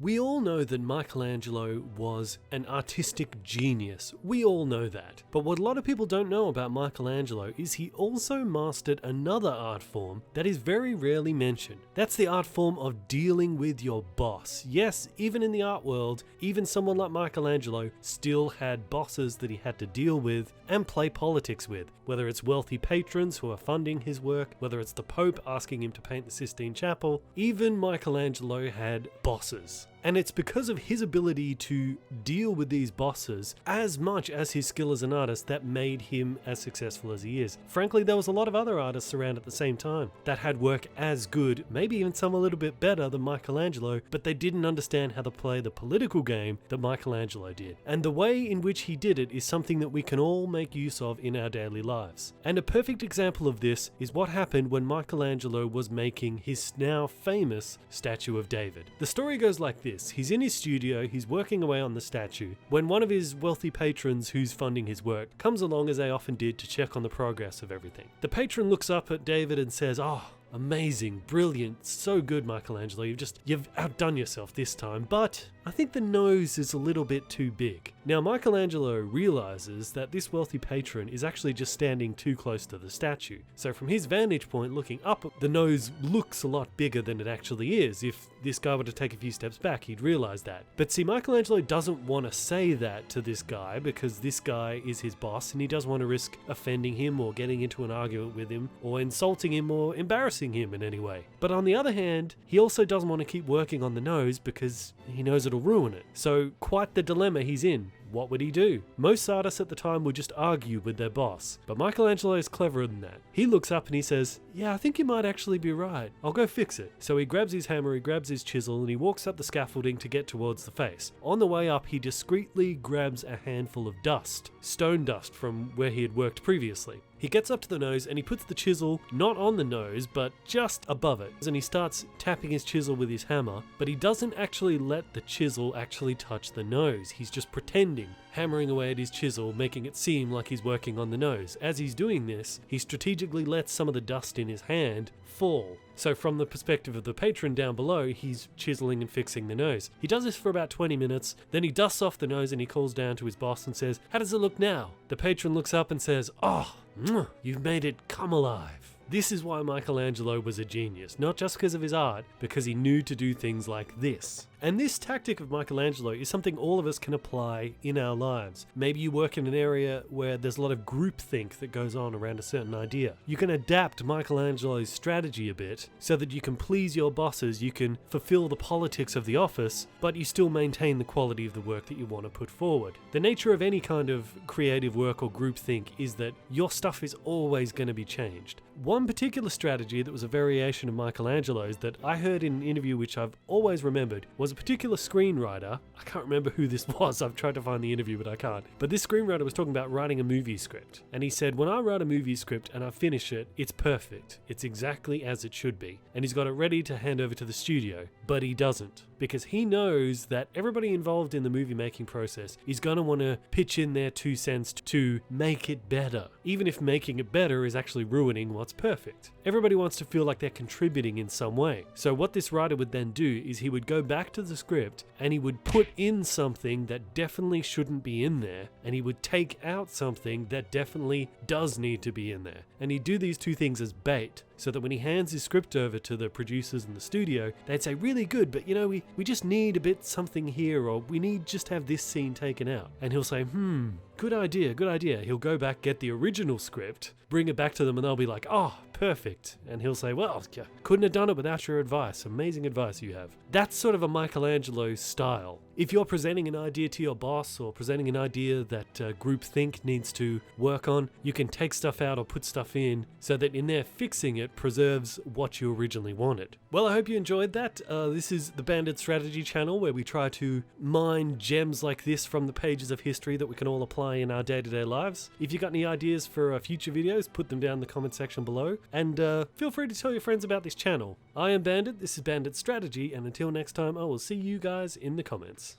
We all know that Michelangelo was an artistic genius. We all know that. But what a lot of people don't know about Michelangelo is he also mastered another art form that is very rarely mentioned. That's the art form of dealing with your boss. Yes, even in the art world, even someone like Michelangelo still had bosses that he had to deal with and play politics with. Whether it's wealthy patrons who are funding his work, whether it's the Pope asking him to paint the Sistine Chapel, even Michelangelo had bosses. And it's because of his ability to deal with these bosses as much as his skill as an artist that made him as successful as he is. Frankly, there was a lot of other artists around at the same time that had work as good, maybe even some a little bit better than Michelangelo, but they didn't understand how to play the political game that Michelangelo did. And the way in which he did it is something that we can all make use of in our daily lives. And a perfect example of this is what happened when Michelangelo was making his now famous statue of David. The story goes like this. He's in his studio, he's working away on the statue, when one of his wealthy patrons who's funding his work comes along, as they often did, to check on the progress of everything. The patron looks up at David and says, "Oh, amazing, brilliant, so good, Michelangelo, you've outdone yourself this time, but I think the nose is a little bit too big." Now Michelangelo realizes that this wealthy patron is actually just standing too close to the statue. So from his vantage point looking up, the nose looks a lot bigger than it actually is. If this guy were to take a few steps back, he'd realize that. But see, Michelangelo doesn't want to say that to this guy because this guy is his boss and he doesn't want to risk offending him or getting into an argument with him or insulting him or embarrassing him in any way. But on the other hand, he also doesn't want to keep working on the nose because he knows it'll ruin it. So quite the dilemma he's in. What would he do? Most artists at the time would just argue with their boss, but Michelangelo is cleverer than that. He looks up and he says, "Yeah, I think you might actually be right. I'll go fix it." So he grabs his hammer, he grabs his chisel, and he walks up the scaffolding to get towards the face. On the way up, he discreetly grabs a handful of dust, stone dust from where he had worked previously. He gets up to the nose and he puts the chisel not on the nose, but just above it. And he starts tapping his chisel with his hammer, but he doesn't actually let the chisel actually touch the nose. He's just pretending, hammering away at his chisel, making it seem like he's working on the nose. As he's doing this, he strategically lets some of the dust in his hand fall. So from the perspective of the patron down below, he's chiseling and fixing the nose. He does this for about 20 minutes, then he dusts off the nose and he calls down to his boss and says, "How does it look now?" The patron looks up and says, "Oh, you've made it come alive." This is why Michelangelo was a genius, not just because of his art, because he knew to do things like this. And this tactic of Michelangelo is something all of us can apply in our lives. Maybe you work in an area where there's a lot of groupthink that goes on around a certain idea. You can adapt Michelangelo's strategy a bit so that you can please your bosses, you can fulfill the politics of the office, but you still maintain the quality of the work that you want to put forward. The nature of any kind of creative work or groupthink is that your stuff is always going to be changed. One particular strategy that was a variation of Michelangelo's that I heard in an interview which I've always remembered was a particular screenwriter. I can't remember who this was. I've tried to find the interview, but I can't. But this screenwriter was talking about writing a movie script. And he said, when I write a movie script and I finish it, it's perfect. It's exactly as it should be. And he's got it ready to hand over to the studio. But he doesn't. Because he knows that everybody involved in the movie making process is going to want to pitch in their 2 cents to make it better. Even if making it better is actually ruining what's perfect. Everybody wants to feel like they're contributing in some way. So what this writer would then do is he would go back to the script and he would put in something that definitely shouldn't be in there, and he would take out something that definitely does need to be in there. And he'd do these two things as bait, so that when he hands his script over to the producers in the studio, they'd say, "Really good, but we just need a bit something here, or we need just to have this scene taken out." And he'll say, good idea. He'll go back, get the original script, bring it back to them, and they'll be like, "Oh, perfect." And he'll say, "Well, couldn't have done it without your advice. Amazing advice you have." That's sort of a Michelangelo style. If you're presenting an idea to your boss or presenting an idea that groupthink needs to work on, you can take stuff out or put stuff in so that in there fixing it preserves what you originally wanted. Well, I hope you enjoyed that. This is the Bandit Strategy channel where we try to mine gems like this from the pages of history that we can all apply in our day-to-day lives. If you got any ideas for future videos, put them down in the comment section below, and feel free to tell your friends about this channel. I am Bandit, this is Bandit Strategy, and until next time, I will see you guys in the comments.